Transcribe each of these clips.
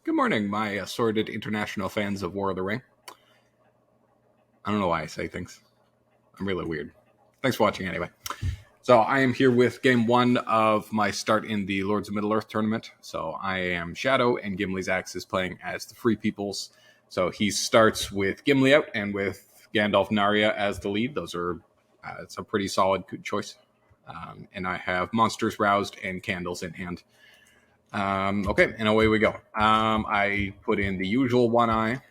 Good morning, my assorted international fans of War of the Ring. I don't know why I say things. I'm really weird. Thanks for watching anyway. So I am here with game one of my start in the Lords of Middle-earth tournament. So I am Shadow, and Gimli's Axe is playing as the Free Peoples. So he starts with Gimli out and with Gandalf and Arya as the lead. Those are it's a pretty solid choice. And I have Monsters Roused and Candles in hand. Okay, and away we go. I put in the usual one eye,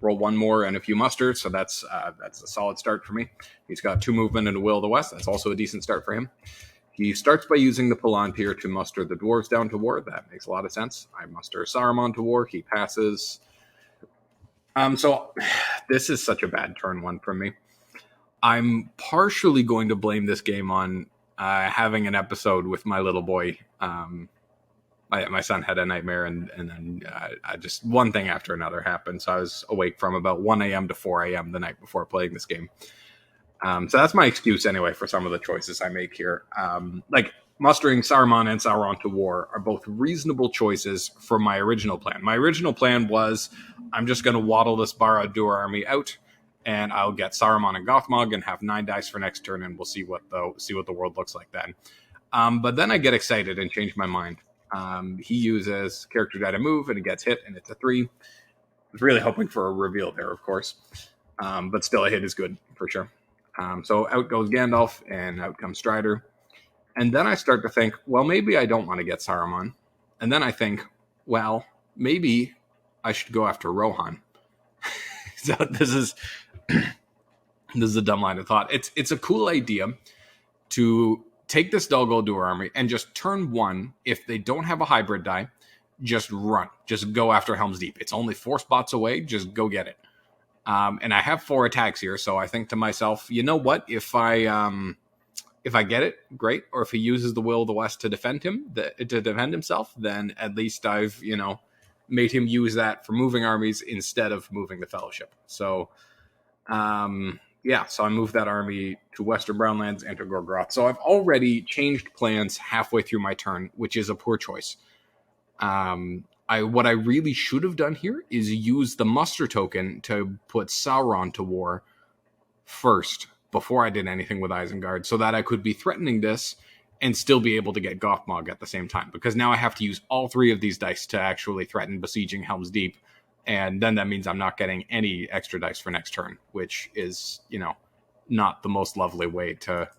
roll one more and a few mustard, so that's a solid start for me. He's got 2 movement and a Will of the West. That's also a decent start for him. He starts by using the Palantir to muster the dwarves down to war. That makes a lot of sense. I muster Saruman to war. He passes. So this is such a bad turn one from me. I'm partially going to blame this game on having an episode with my little boy. My son had a nightmare, and then just one thing after another happened. So I was awake from about 1 a.m. to 4 a.m. the night before playing this game. So that's my excuse anyway for some of the choices I make here. Like mustering Saruman and Sauron to war are both reasonable choices for my original plan. My original plan was I'm just going to waddle this Barad-dûr army out, and I'll get Saruman and Gothmog and have 9 dice for next turn, and we'll see what the world looks like then. But then I get excited and change my mind. He uses character die to move, and it gets hit, and it's a 3. I was really hoping for a reveal there, of course. But still, a hit is good, for sure. So out goes Gandalf, and out comes Strider. And then I start to think, well, maybe I don't want to get Saruman. And then I think, well, maybe I should go after Rohan. So this is a dumb line of thought. It's a cool idea to take this Dol Guldur army and just turn 1, if they don't have a hybrid die, just run. Just go after Helm's Deep. It's only 4 spots away. Just go get it. And I have 4 attacks here, so I think to myself, you know what? If I get it, great. Or if he uses the Will of the West to defend himself, then at least I've made him use that for moving armies instead of moving the Fellowship. So so I moved that army to Western Brownlands and to Gorgoroth. So I've already changed plans halfway through my turn, which is a poor choice. What I really should have done here is use the muster token to put Sauron to war first, before I did anything with Isengard, so that I could be threatening this and still be able to get Gothmog at the same time. Because now I have to use all 3 of these dice to actually threaten besieging Helm's Deep. And then that means I'm not getting any extra dice for next turn, which is, not the most lovely way to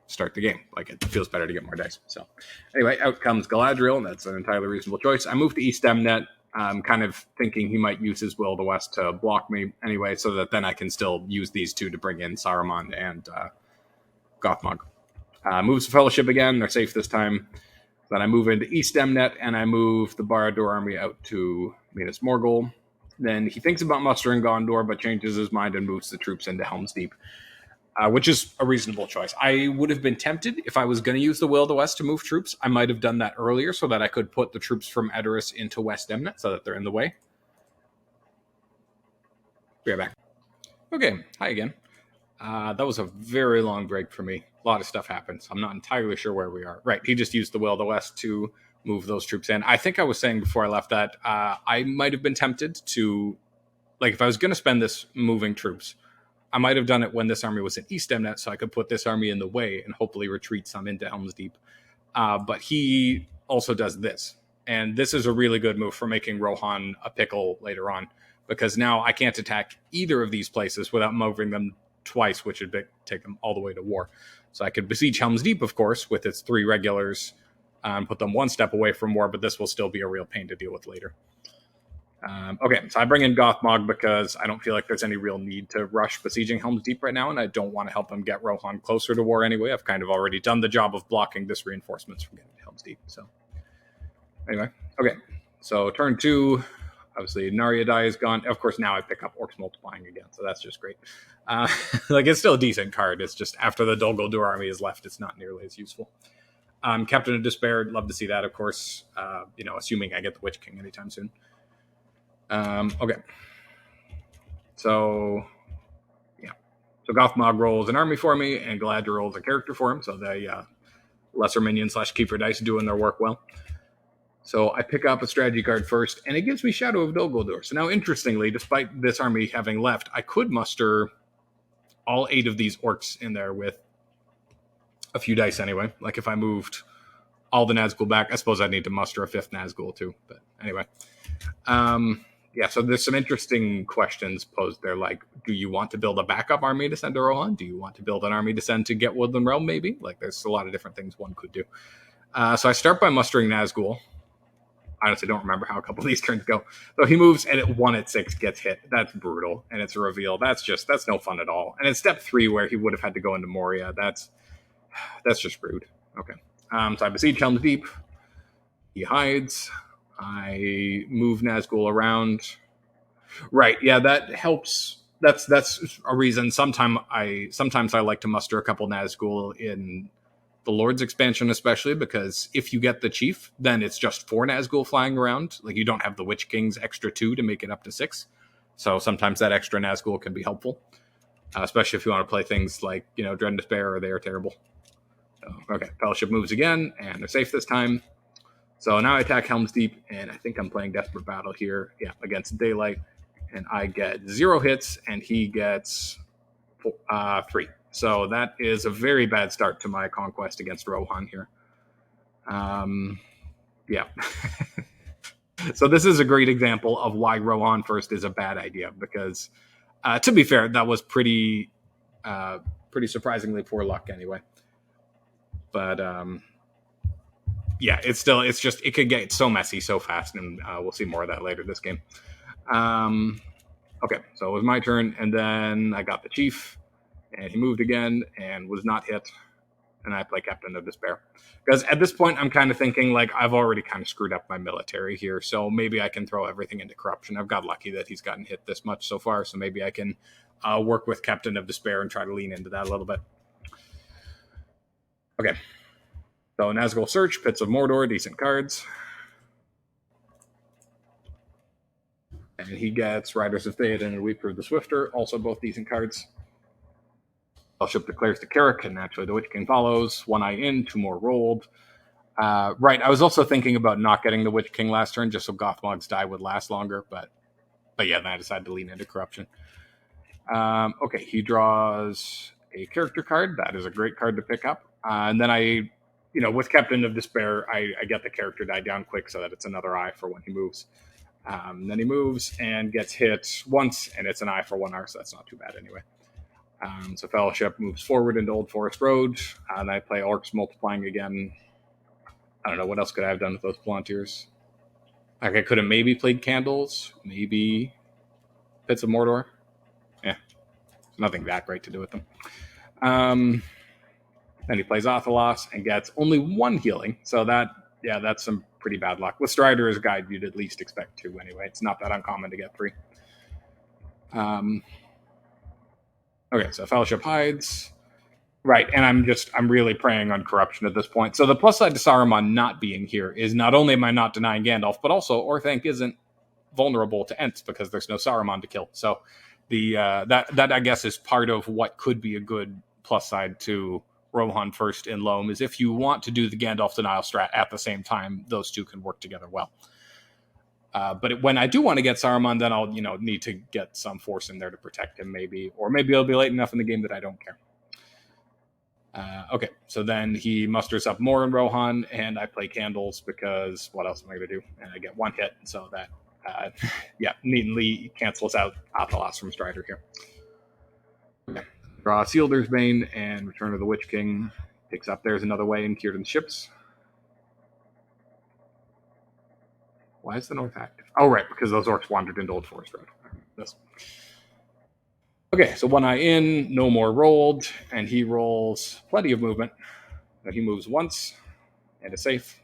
start the game. Like, it feels better to get more dice. So anyway, out comes Galadriel, and that's an entirely reasonable choice. I moved to East Emnet. I'm kind of thinking he might use his Will of the West to block me anyway, so that then I can still use these 2 to bring in Saruman and Gothmog. Moves the Fellowship again. They're safe this time. Then I move into East Emnet, and I move the Barad-dûr army out to Minas Morgul. Then he thinks about mustering Gondor, but changes his mind and moves the troops into Helm's Deep, which is a reasonable choice. I would have been tempted, if I was going to use the Will of the West to move troops, I might have done that earlier so that I could put the troops from Edoras into West Emnet so that they're in the way. Be right back. Okay, hi again. That was a very long break for me. A lot of stuff happened, so I'm not entirely sure where we are. Right, he just used the Will of the West to move those troops in. I think I was saying before I left that I might have been tempted to, if I was going to spend this moving troops, I might have done it when this army was in East Emnet, so I could put this army in the way and hopefully retreat some into Helm's Deep. But he also does this, and this is a really good move for making Rohan a pickle later on, because now I can't attack either of these places without moving them twice, which would take them all the way to war. So I could besiege Helm's Deep, of course, with its 3 regulars, and put them 1 step away from war, but this will still be a real pain to deal with later. Okay, so I bring in Gothmog because I don't feel like there's any real need to rush besieging Helm's Deep right now, and I don't want to help him get Rohan closer to war anyway. I've kind of already done the job of blocking this reinforcements from getting to Helm's Deep. So anyway, okay, so turn 2, obviously Narya die is gone. Of course, now I pick up Orcs Multiplying again, so that's just great. It's still a decent card. It's just after the Dol Guldur army is left, it's not nearly as useful. Captain of Despair, love to see that, of course, assuming I get the Witch King anytime soon. Okay. So Gothmog rolls an army for me, and Galadriel rolls a character for him, so the lesser minion / keeper dice doing their work well. So I pick up a strategy card first, and it gives me Shadow of Dol Guldur. So now, interestingly, despite this army having left, I could muster all 8 of these orcs in there with a few dice anyway. Like if I moved all the Nazgul back, I suppose I'd need to muster a 5th Nazgul too. But anyway. Yeah, so there's some interesting questions posed there, like, do you want to build a backup army to send to Rohan? Do you want to build an army to send to get Woodland Realm, maybe? Like, there's a lot of different things one could do. So I start by mustering Nazgul. I honestly don't remember how a couple of these turns go. So he moves, and at 1 at 6 gets hit. That's brutal, and it's a reveal. That's no fun at all. And in step 3, where he would have had to go into Moria, that's just rude. Okay. So I besiege Helm's Deep. He hides. I move Nazgul around. Right, yeah, that helps. That's a reason. Sometimes I like to muster a couple Nazgul in the Lord's expansion, especially because if you get the Chief, then it's just 4 Nazgul flying around. Like, you don't have the Witch King's extra 2 to make it up to 6. So sometimes that extra Nazgul can be helpful, especially if you want to play things like, Dread and Despair, or They Are Terrible. So, okay, Fellowship moves again, and they're safe this time. So now I attack Helm's Deep, and I think I'm playing Desperate Battle here. Yeah, against Daylight. And I get 0 hits, and he gets 3. So that is a very bad start to my conquest against Rohan here. Yeah. So this is a great example of why Rohan first is a bad idea, because, to be fair, that was pretty surprisingly poor luck anyway. But yeah, it could get so messy so fast, and we'll see more of that later this game. Okay, so it was my turn, and then I got the Chief, and he moved again and was not hit, and I play Captain of Despair. Because at this point, I'm kind of thinking, like, I've already kind of screwed up my military here, so maybe I can throw everything into corruption. I've got lucky that he's gotten hit this much so far, so maybe I can work with Captain of Despair and try to lean into that a little bit. Okay, so Nazgul Search, Pits of Mordor, decent cards. And he gets Riders of Theoden and Weeper of the Swifter, also both decent cards. Fellowship declares to Carrick, and naturally the Witch King follows. 1 eye in, 2 more rolled. Right, I was also thinking about not getting the Witch King last turn, just so Gothmog's die would last longer, but yeah, then I decided to lean into Corruption. Okay, he draws a character card. That is a great card to pick up. And then I, with Captain of Despair, I get the character die down quick so that it's another eye for when he moves. Then he moves and gets hit once, and it's an eye for 1 hour, so that's not too bad anyway. So Fellowship moves forward into Old Forest Road, and I play Orcs multiplying again. I don't know, what else could I have done with those Volunteers? Like, I could have maybe played Candles, maybe Pits of Mordor. Yeah, nothing that great to do with them. Then he plays Athelos and gets only 1 healing, so that's some pretty bad luck. With Strider's Guide, you'd at least expect 2 anyway. It's not that uncommon to get 3. Okay, so Fellowship hides. Right, and I'm really preying on Corruption at this point. So the plus side to Saruman not being here is not only am I not denying Gandalf, but also Orthanc isn't vulnerable to Ents because there's no Saruman to kill. So that I guess is part of what could be a good plus side to Rohan first in Loam, is if you want to do the Gandalf denial strat at the same time, those two can work together well. But when I do want to get Saruman, then I'll need to get some force in there to protect him, maybe, or maybe it'll be late enough in the game that I don't care. Okay, so then he musters up more in Rohan, and I play Candles because what else am I going to do? And I get 1 hit, so that neatly cancels out Athelas from Strider here. Okay. Draw Sealder's Bane and Return of the Witch King. Picks up There's Another Way in Kieran's Ships. Why is the North active? Oh, right, because those orcs wandered into Old Forest Road. This. Okay, so 1 eye in, no more rolled, and he rolls plenty of movement. So he moves once, and is safe.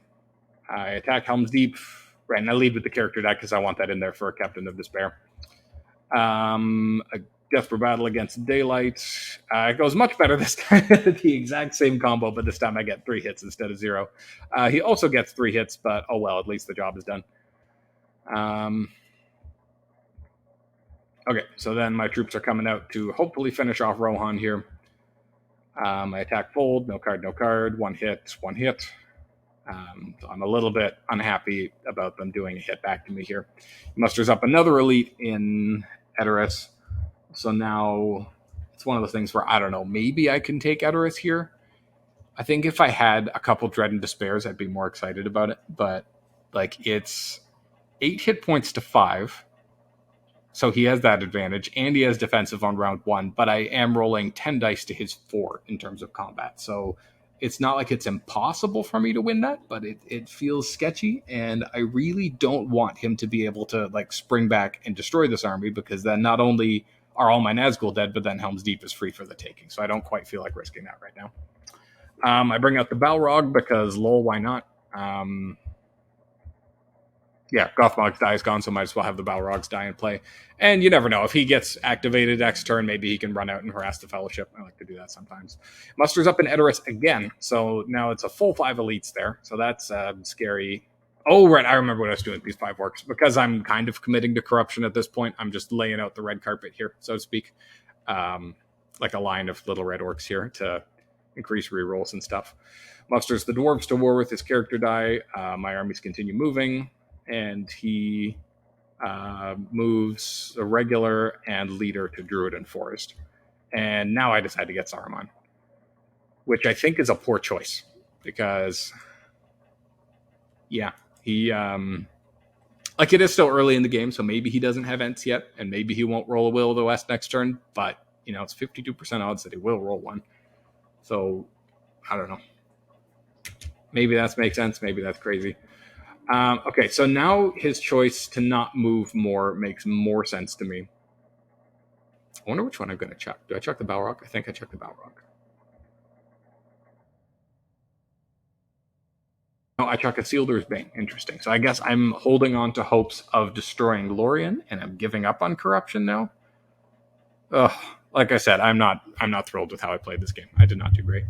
I attack Helm's Deep, right, and I lead with the character deck because I want that in there for a Captain of Despair. A Desperate Battle against Daylight. It goes much better this time. The exact same combo, but this time I get 3 hits instead of 0. He also gets 3 hits, but oh well, at least the job is done. Okay, so then my troops are coming out to hopefully finish off Rohan here. I attack Fold, no card, 1 hit, 1 hit. So I'm a little bit unhappy about them doing a hit back to me here. He musters up another elite in Edoras. So now it's one of those things where I don't know, maybe I can take Edoras here. I think if I had a couple Dread and Despairs, I'd be more excited about it. But like it's 8 hit points to 5. So he has that advantage, and he has defensive on round 1, but I am rolling 10 dice to his 4 in terms of combat. So it's not like it's impossible for me to win that, but it feels sketchy, and I really don't want him to be able to like spring back and destroy this army, because then not only are all my Nazgul dead, but then Helm's Deep is free for the taking. So I don't quite feel like risking that right now. I bring out the Balrog because lol, why not? Yeah, Gothmog's die is gone, so might as well have the Balrog's die in play. And you never know. If he gets activated next turn, maybe he can run out and harass the Fellowship. I like to do that sometimes. Musters up in Edoras again, so now it's a full 5 elites there. So that's scary. Oh, right, I remember what I was doing with these 5 orcs. Because I'm kind of committing to corruption at this point, I'm just laying out the red carpet here, so to speak. Like a line of little red orcs here to increase rerolls and stuff. Musters the dwarves to war with his character die. My armies continue moving. And he moves a regular and leader to Druid and Forest. And now I decide to get Saruman, which I think is a poor choice because, yeah, he like it is still early in the game, so maybe he doesn't have Ents yet, and maybe he won't roll a Will of the West next turn. But you know, it's 52% odds that he will roll one. So I don't know. Maybe that makes sense. Maybe that's crazy. Okay, so now his choice to not move more makes more sense to me. I wonder which one I'm going to chuck. Do I chuck the Balrog? I think I chuck the Balrog. No, I chuck a Sealder's Bane. Interesting. So I guess I'm holding on to hopes of destroying Lorien, and I'm giving up on corruption now. Ugh. Like I said, I'm not thrilled with how I played this game. I did not do great.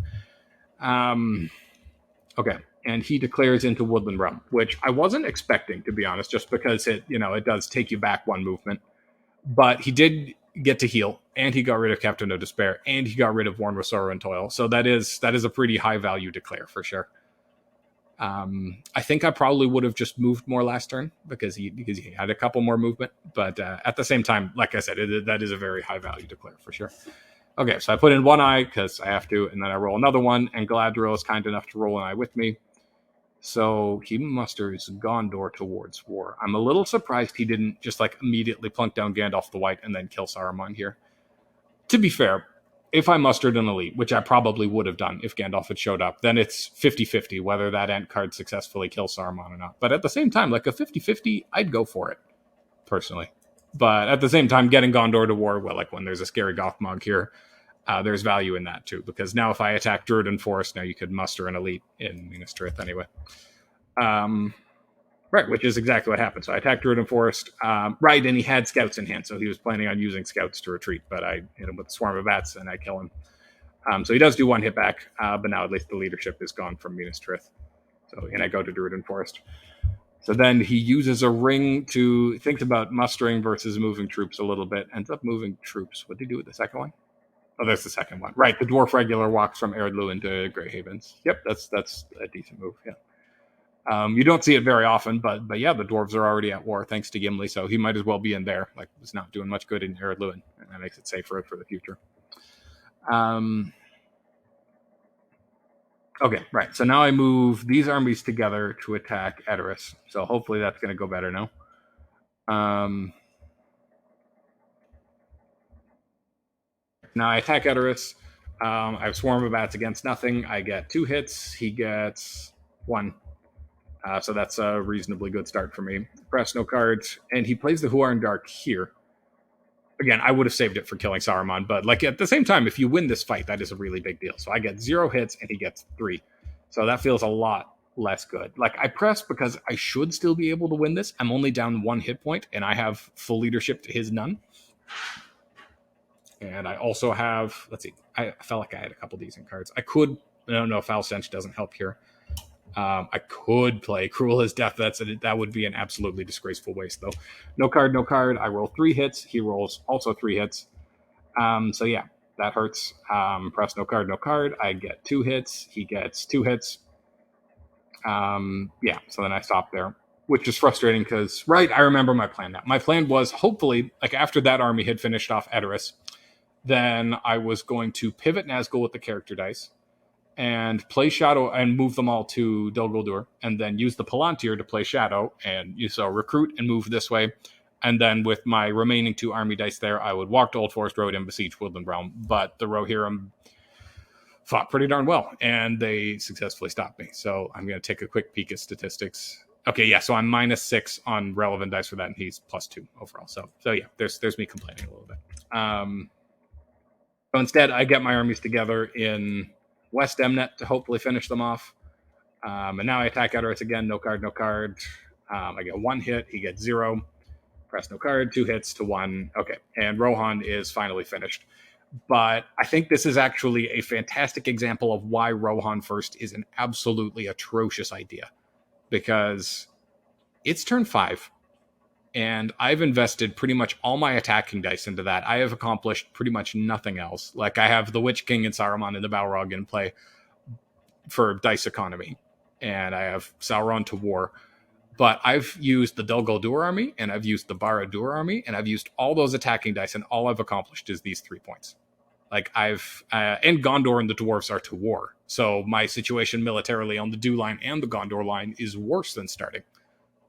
Okay. And he declares into Woodland Realm, which I wasn't expecting, to be honest, just because it does take you back 1 movement. But he did get to heal, and he got rid of Captain of Despair, and he got rid of Worn with Sorrow and Toil. So that is a pretty high value declare for sure. I think I probably would have just moved more last turn because he had a couple more movement. But at the same time, like I said, that is a very high value declare for sure. Okay, so I put in 1 eye because I have to, and then I roll another one, and Galadriel is kind enough to roll an eye with me. So he musters Gondor towards war. I'm a little surprised he didn't just like immediately plunk down Gandalf the White and then kill Saruman here. To be fair, if I mustered an elite, which I probably would have done if Gandalf had showed up, then it's 50-50 whether that Ent card successfully kills Saruman or not. But at the same time, like a 50-50, I'd go for it, personally. But at the same time, getting Gondor to war, well, like when there's a scary Gothmog here, there's value in that too, because now if I attack Druid and Forest, now you could muster an elite in Minas Tirith anyway. Right, which is exactly what happened. So I attacked Druid and Forest, right, and he had scouts in hand, so he was planning on using scouts to retreat, but I hit him with a swarm of bats and I kill him. So he does do 1 hit back, but now at least the leadership is gone from Minas Tirith. So, and I go to Druid and Forest. So then he uses a ring to think about mustering versus moving troops a little bit. Ends up moving troops. What did he do with the second one? Oh, there's the second one. Right, the dwarf regular walks from Ered Luin to Grey Havens. Yep, that's a decent move, yeah. You don't see it very often, but yeah, the dwarves are already at war thanks to Gimli, so he might as well be in there. Like, it's not doing much good in Ered Luin, and that makes it safer for the future. Okay, right. So now I move these armies together to attack Edoras. So hopefully that's going to go better now. Now I attack Edoras. I have Swarm of Bats against nothing. I get 2 hits. He gets 1. So that's a reasonably good start for me. Press no cards. And he plays the Huarn Dark here. Again, I would have saved it for killing Saruman, but like at the same time, if you win this fight, that is a really big deal. So I get 0 hits and he gets 3. So that feels a lot less good. Like I press because I should still be able to win this. I'm only down 1 hit point and I have full leadership to his none. And I also have, let's see, I felt like I had a couple decent cards. I don't know if Foul Stench doesn't help here. I could play Cruel as Death. That would be an absolutely disgraceful waste, though. No card. I roll 3 hits. He rolls also 3 hits. So yeah, that hurts. Press no card. I get 2 hits. He gets 2 hits. Yeah, so then I stopped there, which is frustrating because, right, I remember my plan now. My plan was hopefully, like after that army had finished off Edoras, then I was going to pivot Nazgul with the character dice and play Shadow and move them all to Dol Guldur, and then use the Palantir to play Shadow and so recruit and move this way. And then with my remaining 2 army dice there, I would walk to Old Forest Road and besiege Woodland Realm. But the Rohirrim fought pretty darn well, and they successfully stopped me. So I'm going to take a quick peek at statistics. Okay, yeah, so I'm -6 on relevant dice for that, and he's +2 overall. So yeah, there's me complaining a little bit. So instead, I get my armies together in West Emnet to hopefully finish them off. And now I attack Edoras again. No card, no card. I get 1 hit. He gets 0. Press no card. 2 hits to 1. Okay, and Rohan is finally finished. But I think this is actually a fantastic example of why Rohan first is an absolutely atrocious idea. Because it's turn 5. And I've invested pretty much all my attacking dice into that. I have accomplished pretty much nothing else. Like, I have the Witch King and Saruman and the Balrog in play for dice economy. And I have Sauron to war. But I've used the Dol Guldur army, and I've used the Barad-dûr army, and I've used all those attacking dice, and all I've accomplished is these 3 points. Like, and Gondor and the dwarves are to war. So my situation militarily on the Dew line and the Gondor line is worse than starting.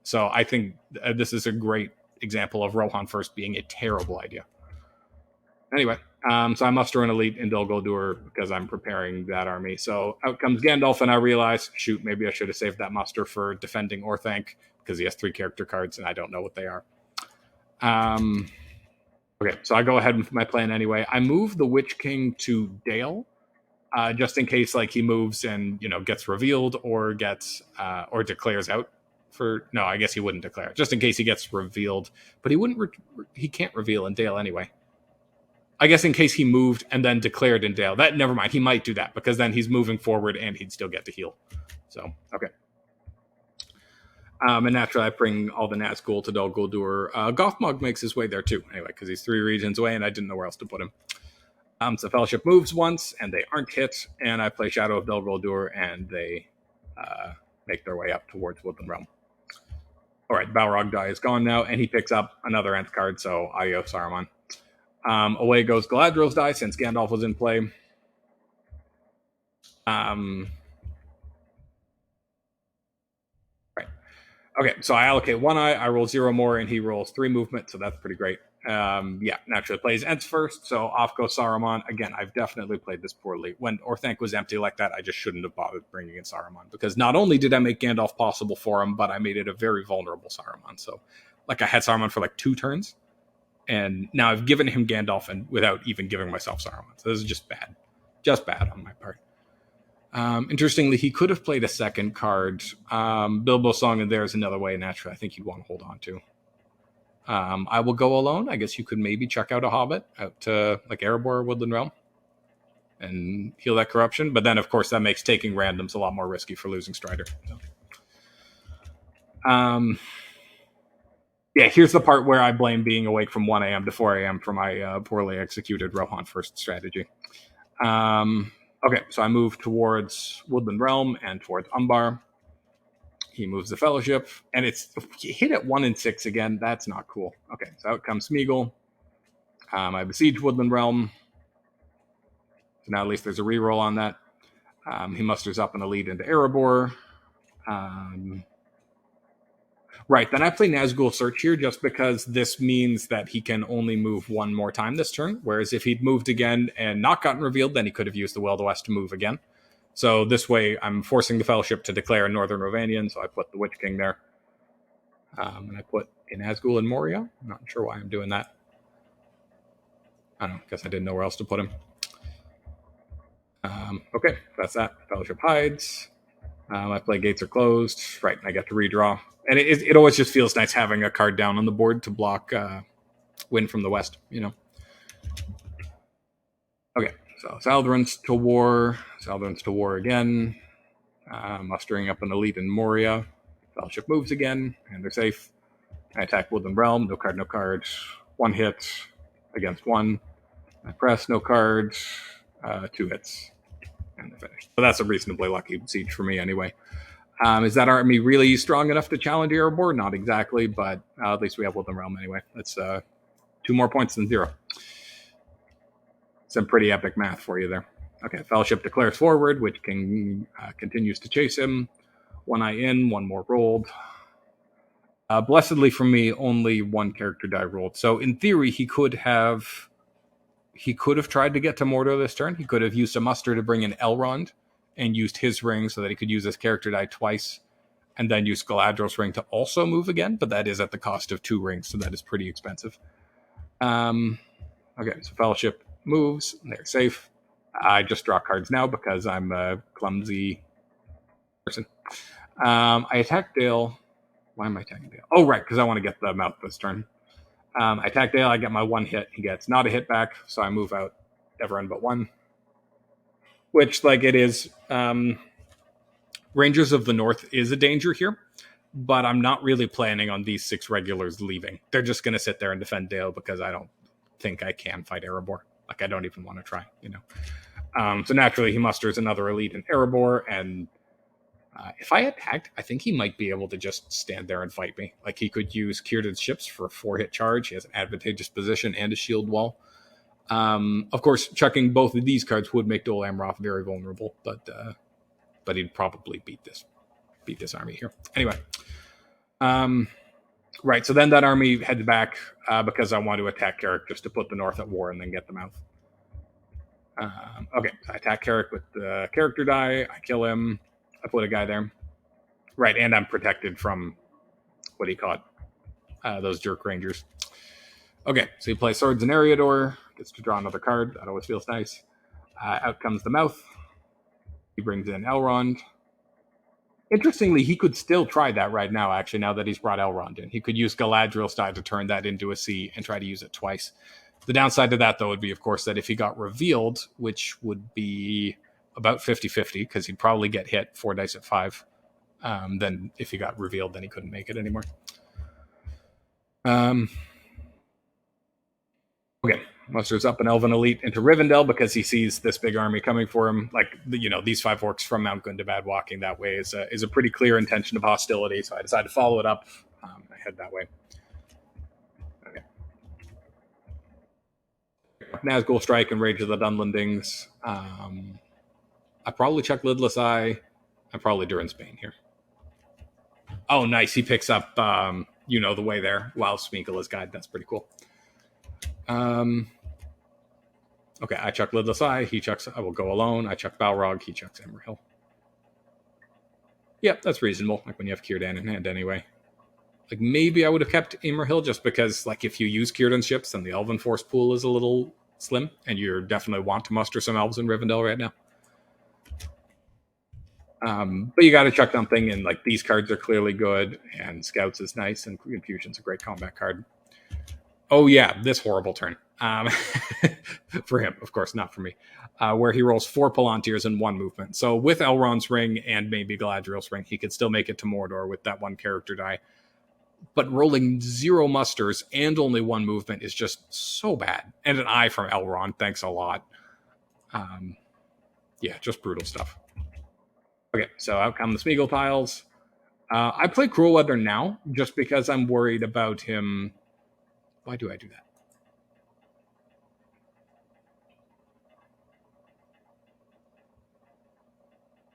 So I think this is a great example of Rohan first being a terrible idea. Anyway, so I muster an elite in Dol Guldur because I'm preparing that army. So out comes Gandalf, and I realize, shoot, maybe I should have saved that muster for defending Orthanc, because he has 3 character cards, and I don't know what they are. Okay, so I go ahead with my plan anyway. I move the Witch King to Dale, just in case like he moves and gets revealed or gets or declares out. No, I guess he wouldn't declare, just in case he gets revealed. But he wouldn't. He can't reveal in Dale anyway. I guess in case he moved and then declared in Dale. That never mind. He might do that because then he's moving forward and he'd still get to heal. So okay. And naturally, I bring all the Nazgul to Dol Guldur. Gothmog makes his way there too, anyway, because he's 3 regions away, and I didn't know where else to put him. So Fellowship moves once, and they aren't hit, and I play Shadow of Dol Guldur, and they make their way up towards Woodland Realm. All right, Balrog die is gone now, and he picks up another Nth card, so adios, Saruman. Away goes Galadriel's die, since Gandalf was in play. Right. Okay, so I allocate 1 eye, I roll 0 more, and he rolls 3 movement, so that's pretty great. Yeah, naturally plays Ents first, so off goes Saruman. Again, I've definitely played this poorly. When Orthanc was empty like that, I just shouldn't have bothered bringing in Saruman, because not only did I make Gandalf possible for him, but I made it a very vulnerable Saruman. So, like, I had Saruman for like 2 turns, and now I've given him Gandalf and without even giving myself Saruman. So this is just bad. Just bad on my part. Interestingly, he could have played a second card. Bilbo's Song and There's Another Way, naturally, I think he'd want to hold on to. I will go alone. I guess you could maybe check out a Hobbit out to like Erebor or Woodland Realm and heal that corruption. But then, of course, that makes taking randoms a lot more risky for losing Strider. So. Yeah, here's the part where I blame being awake from 1 a.m. to 4 a.m. for my poorly executed Rohan first strategy. Okay, so I move towards Woodland Realm and towards Umbar. He moves the Fellowship, and it's hit at 1 and 6 again. That's not cool. Okay, so out comes Smeagol. I besiege Woodland Realm. So now at least there's a reroll on that. He musters up an elite into Erebor. Right, then I play Nazgul Search here just because this means that he can only move 1 more time this turn, whereas if he'd moved again and not gotten revealed, then he could have used the Will of the West to move again. So this way, I'm forcing the Fellowship to declare in Northern Rovanian, so I put the Witch King there. And I put in Nazgul and Moria. I'm not sure why I'm doing that. I don't know, guess I didn't know where else to put him. Okay, that's that. Fellowship hides. I play Gates Are Closed. Right, and I get to redraw. And it always just feels nice having a card down on the board to block Wind from the West, Okay, so Saldron's to war. Saldron's to war again. Mustering up an elite in Moria. Fellowship moves again, and they're safe. I attack Woodland Realm. No card, no card. 1 hit against 1. I press, no card. 2 hits. And they're finished. So that's a reasonably lucky siege for me anyway. Is that army really strong enough to challenge Erebor? Not exactly, but at least we have Woodland Realm anyway. That's 2 more points than 0. Some pretty epic math for you there. Okay, Fellowship declares forward, which continues to chase him. 1 eye in, 1 more rolled. Blessedly for me, only 1 character die rolled. So in theory, he could have tried to get to Mordor this turn. He could have used a muster to bring in Elrond and used his ring so that he could use his character die twice, and then use Galadriel's ring to also move again, but that is at the cost of 2 rings, so that is pretty expensive. Okay, so Fellowship moves. They're safe. I just draw cards now because I'm a clumsy person. I attack Dale. Why am I attacking Dale? Oh, right, because I want to get the mouth this turn. I attack Dale. I get my 1 hit. He gets not a hit back, so I move out everyone but 1. Which, like, it is... Rangers of the North is a danger here, but I'm not really planning on these 6 regulars leaving. They're just going to sit there and defend Dale because I don't think I can fight Erebor. Like, I don't even want to try, you know. So naturally, he musters another elite in Erebor, and if I attacked, I think he might be able to just stand there and fight me. Like, he could use Círdan's ships for a 4-hit charge. He has an advantageous position and a shield wall. Of course, chucking both of these cards would make Dol Amroth very vulnerable, but he'd probably beat this army here. Anyway, right, so then that army heads back because I want to attack Carrick just to put the North at war and then get them out. Okay, so I attack Carrick with the character die. I kill him. I put a guy there. Right, and I'm protected from what he caught, those jerk rangers. Okay, so he plays Swords and Eriador. Gets to draw another card. That always feels nice. Out comes the mouth. He brings in Elrond. Interestingly, he could still try that right now, actually, now that he's brought Elrond in. He could use Galadriel's die to turn that into a sea and try to use it twice. The downside to that, though, would be, of course, that if he got revealed, which would be about 50-50, because he'd probably get hit 4 dice at 5, then if he got revealed, then he couldn't make it anymore. Okay, musters up an Elven elite into Rivendell because he sees this big army coming for him. Like, you know, these 5 orcs from Mount Gundabad walking that way is a pretty clear intention of hostility, so I decided to follow it up. I head that way. Okay. Nazgul Strike and Rage of the Dunlendings. I probably check Lidless Eye. I'm probably Durin's Bane here. Oh, nice. He picks up, the way there while Smeagol is guide. That's pretty cool. Okay, I chuck Lidless Eye. He chucks I Will Go Alone. I chuck Balrog. He chucks Emerhill. Yep, that's reasonable. Like, when you have Círdan in hand anyway. Like, maybe I would have kept Emerhill just because, like, if you use Círdan's ships, then the Elven Force pool is a little slim, and you definitely want to muster some elves in Rivendell right now. But you got to chuck something, and, like, these cards are clearly good, and Scouts is nice, and Infusion's a great combat card. Oh, yeah, this horrible turn. For him, of course, not for me. Where he rolls 4 Palantirs and 1 movement. So with Elrond's ring and maybe Galadriel's ring, he could still make it to Mordor with that 1 character die. But rolling 0 musters and only 1 movement is just so bad. And an eye from Elrond, thanks a lot. Yeah, just brutal stuff. Okay, so out come the Smeagol tiles. I play Cruel Weather now, just because I'm worried about him. Why do I do that?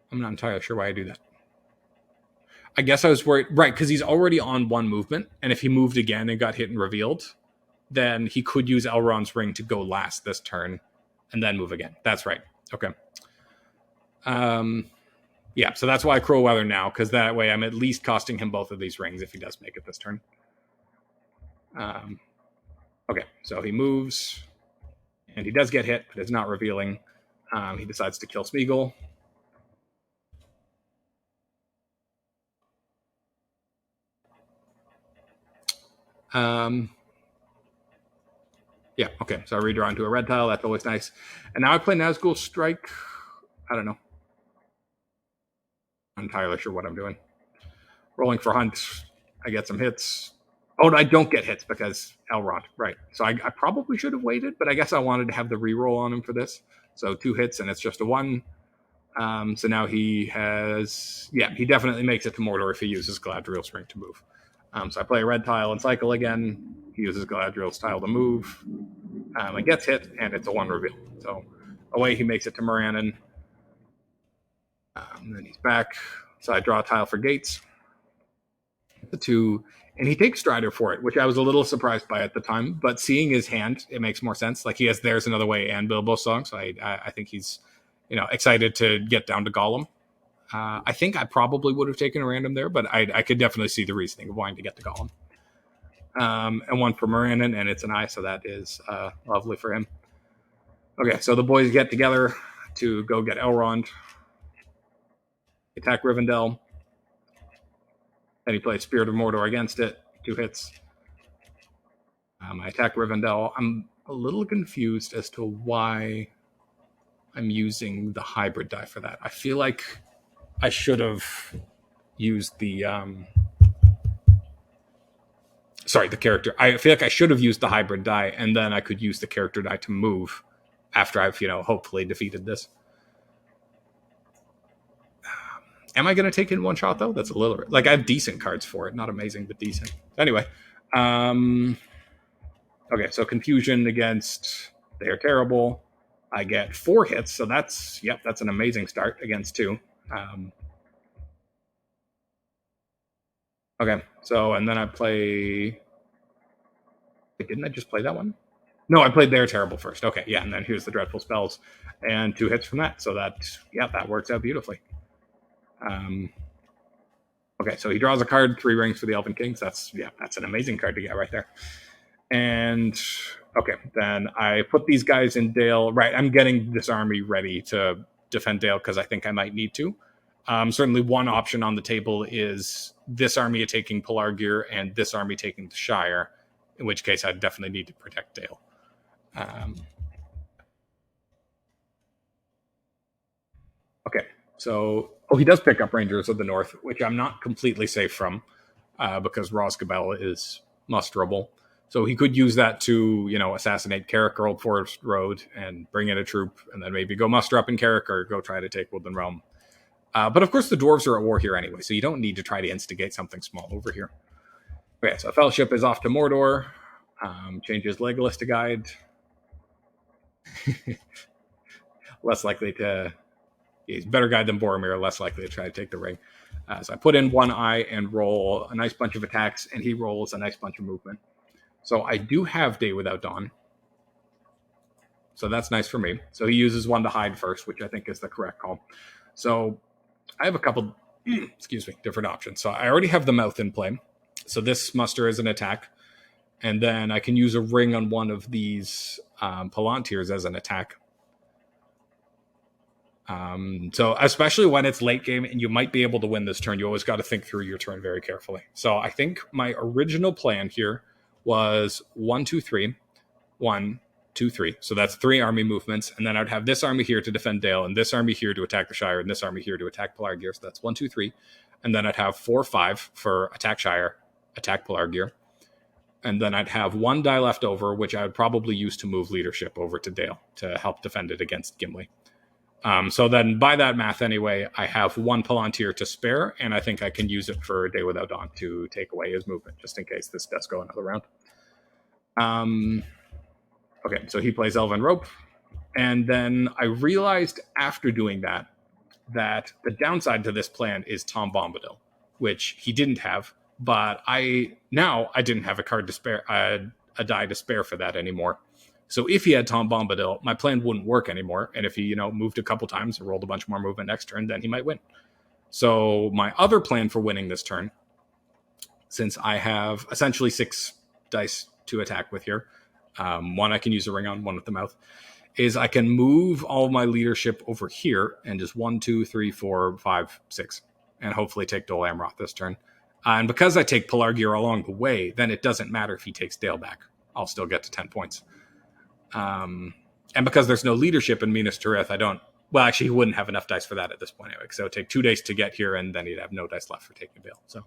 I'm not entirely sure why I do that. I guess I was worried, right, because he's already on 1 movement, and if he moved again and got hit and revealed, then he could use Elrond's ring to go last this turn, and then move again. That's right. Okay. Yeah, so that's why I Cruel Weather now, because that way I'm at least costing him both of these rings if he does make it this turn. Okay, so he moves, and he does get hit, but it's not revealing. He decides to kill Smeagol. Yeah, okay, so I redraw into a red tile. That's always nice. And now I play Nazgul Strike. I don't know. I'm entirely sure what I'm doing. Rolling for Hunt. I get some hits. Oh, I don't get hits because Elrond. Right. So I probably should have waited, but I guess I wanted to have the reroll on him for this. So 2 hits, and it's just a 1. So now he has, he definitely makes it to Mordor if he uses Galadriel's Spring to move. So I play a red tile and cycle again. He uses Galadriel's tile to move. It gets hit, and it's a 1 reveal. So away he makes it to Morannon. Then he's back. So I draw a tile for Gates. The 2, and he takes Strider for it, which I was a little surprised by at the time. But seeing his hand, it makes more sense. Like he has There's Another Way and Bilbo's song, so I think he's excited to get down to Gollum. I think I probably would have taken a random there, but I could definitely see the reasoning of wanting to get to Gollum. And 1 for Morannon, and it's an eye, so that is lovely for him. Okay, so the boys get together to go get Elrond. Attack Rivendell. Then he plays Spirit of Mordor against it. 2 hits. I attack Rivendell. I'm a little confused as to why I'm using the hybrid die for that. I feel like I should have used the the character. I feel like I should have used the hybrid die, and then I could use the character die to move after I've, hopefully defeated this. Am I going to take it in one shot, though? That's a little... I have decent cards for it. Not amazing, but decent. Anyway. Okay, so Confusion against They Are Terrible. I get 4 hits, so that's an amazing start against 2. Okay, so, and then I play... Wait, didn't I just play that one? No, I played They're Terrible first. Okay, yeah, and then here's the Dreadful Spells. And 2 hits from that, so that works out beautifully. Okay, so he draws a card, 3 rings for the Elven Kings. That's an amazing card to get right there. And okay, then I put these guys in Dale. Right, I'm getting this army ready to defend Dale because I think I might need to. Certainly one option on the table is this army taking Pelargir and this army taking the Shire, in which case I'd definitely need to protect Dale. Okay, so... he does pick up Rangers of the North, which I'm not completely safe from because Rosgabel is musterable. So he could use that to, assassinate Carrick or Old Forest Road and bring in a troop and then maybe go muster up in Carrick or go try to take Woodland Realm. But of course the dwarves are at war here anyway, so you don't need to try to instigate something small over here. Okay, so Fellowship is off to Mordor. Changes Legolas to Guide. Less likely to... He's better guide than Boromir, less likely to try to take the ring. So I put in 1 eye and roll a nice bunch of attacks, and he rolls a nice bunch of movement. So I do have Day Without Dawn. So that's nice for me. So he uses 1 to hide first, which I think is the correct call. So I have a couple, different options. So I already have the Mouth in play. So this muster is an attack. And then I can use a ring on one of these Palantirs as an attack. So especially when it's late game and you might be able to win this turn, you always got to think through your turn very carefully. So I think my original plan here was 1, 2, 3, 1, 2, 3. So that's 3 army movements. And then I'd have this army here to defend Dale and this army here to attack the Shire and this army here to attack Pelargir. So that's 1, 2, 3. And then I'd have 4, 5 for attack Shire, attack Pelargir. And then I'd have 1 die left over, which I would probably use to move leadership over to Dale to help defend it against Gimli. So then by that math anyway, I have 1 Palantir to spare, and I think I can use it for Day Without Dawn to take away his movement, just in case this does go another round. Okay, so he plays Elven Rope, and then I realized after doing that the downside to this plan is Tom Bombadil, which he didn't have, but I didn't have a card to spare, a die to spare for that anymore. So if he had Tom Bombadil, my plan wouldn't work anymore. And if he, moved a couple times and rolled a bunch more movement next turn, then he might win. So my other plan for winning this turn, since I have essentially 6 dice to attack with here, 1 I can use a ring on, 1 with the mouth, is I can move all my leadership over here and just 1, 2, 3, 4, 5, 6, and hopefully take Dol Amroth this turn. And because I take Pelargir along the way, then it doesn't matter if he takes Dale back. I'll still get to 10 points. And because there's no leadership in Minas Tirith, he wouldn't have enough dice for that at this point anyway. So it would take 2 days to get here, and then he'd have no dice left for taking Dale. So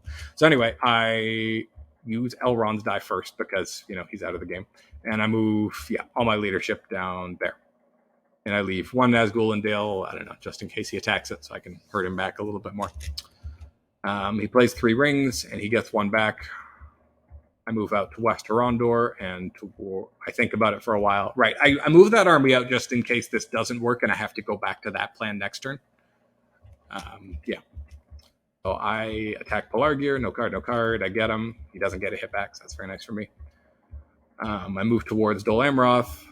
anyway, I use Elrond's die first because, he's out of the game. And I move, all my leadership down there. And I leave one Nazgul and Dale, I don't know, just in case he attacks it, so I can hurt him back a little bit more. He plays 3 rings, and he gets 1 back. I move out to West Horondor, and I think about it for a while. Right, I move that army out just in case this doesn't work, and I have to go back to that plan next turn. Yeah. So I attack Pelargir, no card. I get him. He doesn't get a hit back, so that's very nice for me. I move towards Dol Amroth.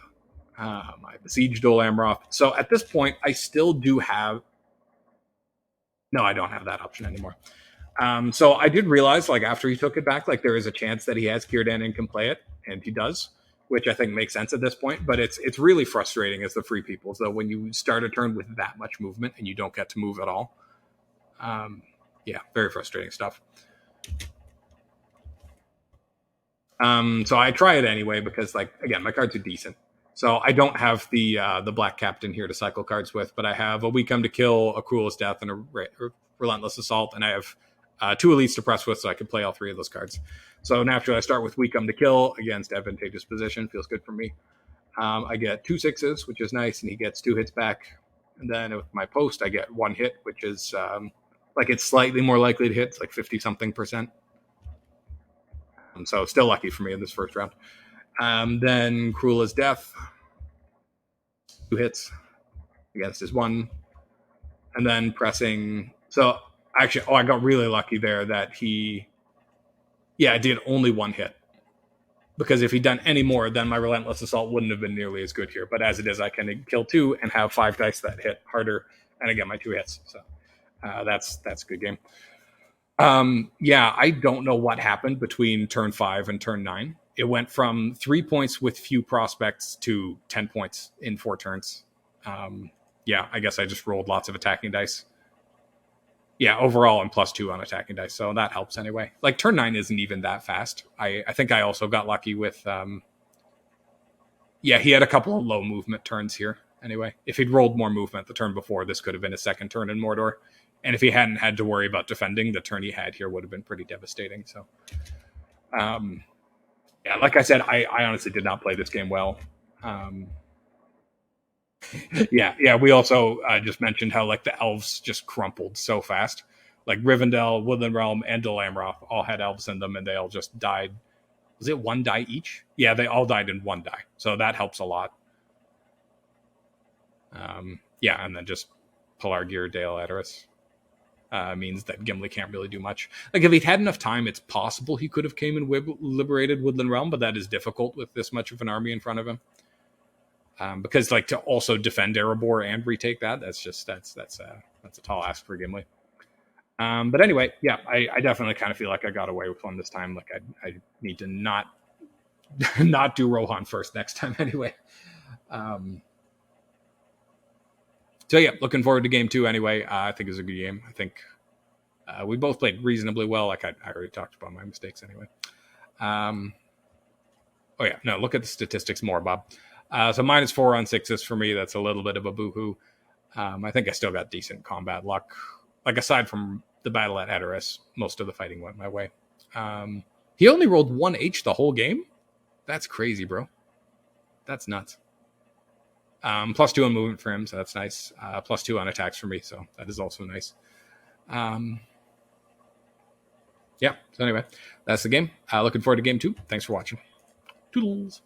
I besiege Dol Amroth. So at this point, I still do have... No, I don't have that option anymore. So I did realize, like, after he took it back, like, there is a chance that he has Círdan and can play it, and he does, which I think makes sense at this point. But it's really frustrating as the free people. So when you start a turn with that much movement and you don't get to move at all, yeah, very frustrating stuff. So I try it anyway because, like, again, my cards are decent. So I don't have the Black Captain here to cycle cards with, but I have a We Come to Kill, a Cruelest Death, and a Relentless Assault, and I have 2 elites to press with, so I can play all 3 of those cards. So naturally, I start with We Come to Kill against advantageous position. Feels good for me. I get 2 6s, which is nice, and he gets 2 hits back. And then with my post, I get 1 hit, which is like it's slightly more likely to hit. It's like 50-something%. So still lucky for me in this first round. Then Cruel as Death, 2 hits against his 1, and then pressing. So actually, I got really lucky there that I did only 1 hit, because if he'd done any more, then my Relentless Assault wouldn't have been nearly as good here. But as it is, I can kill 2 and have 5 dice that hit harder, and I get my 2 hits. So that's a good game. I don't know what happened between turn 5 and turn 9. It went from 3 points with few prospects to 10 points in 4 turns. I guess I just rolled lots of attacking dice. Yeah, overall I'm +2 on attacking dice, so that helps anyway. Like, turn 9 isn't even that fast. I think I also got lucky with... he had a couple of low movement turns here. Anyway, if he'd rolled more movement the turn before, this could have been his second turn in Mordor. And if he hadn't had to worry about defending, the turn he had here would have been pretty devastating. So, like I said, I honestly did not play this game well. We also just mentioned how, like, the elves just crumpled so fast. Like, Rivendell, Woodland Realm, and Dol Amroth all had elves in them, and they all just died. Was it 1 die each? Yeah, they all died in 1 die. So that helps a lot. And then just Pelargir, Dale, Edoras. Means that Gimli can't really do much. Like, if he'd had enough time, it's possible he could have came and liberated Woodland Realm, but that is difficult with this much of an army in front of him. Because, like, to also defend Erebor and retake that's a tall ask for Gimli. But anyway, I definitely kind of feel like I got away with one this time. Like, I need to not do Rohan first next time anyway. Looking forward to game 2 anyway. I think it was a good game. I think we both played reasonably well. Like, I already talked about my mistakes anyway. Look at the statistics more, Bob. So -4 on 6s for me. That's a little bit of a boo-hoo. I think I still got decent combat luck. Like, aside from the battle at Edoras, most of the fighting went my way. He only rolled 1 H the whole game? That's crazy, bro. That's nuts. +2 on movement for him, so that's nice. +2 on attacks for me, so that is also nice. So anyway, that's the game. Looking forward to game 2. Thanks for watching. Toodles.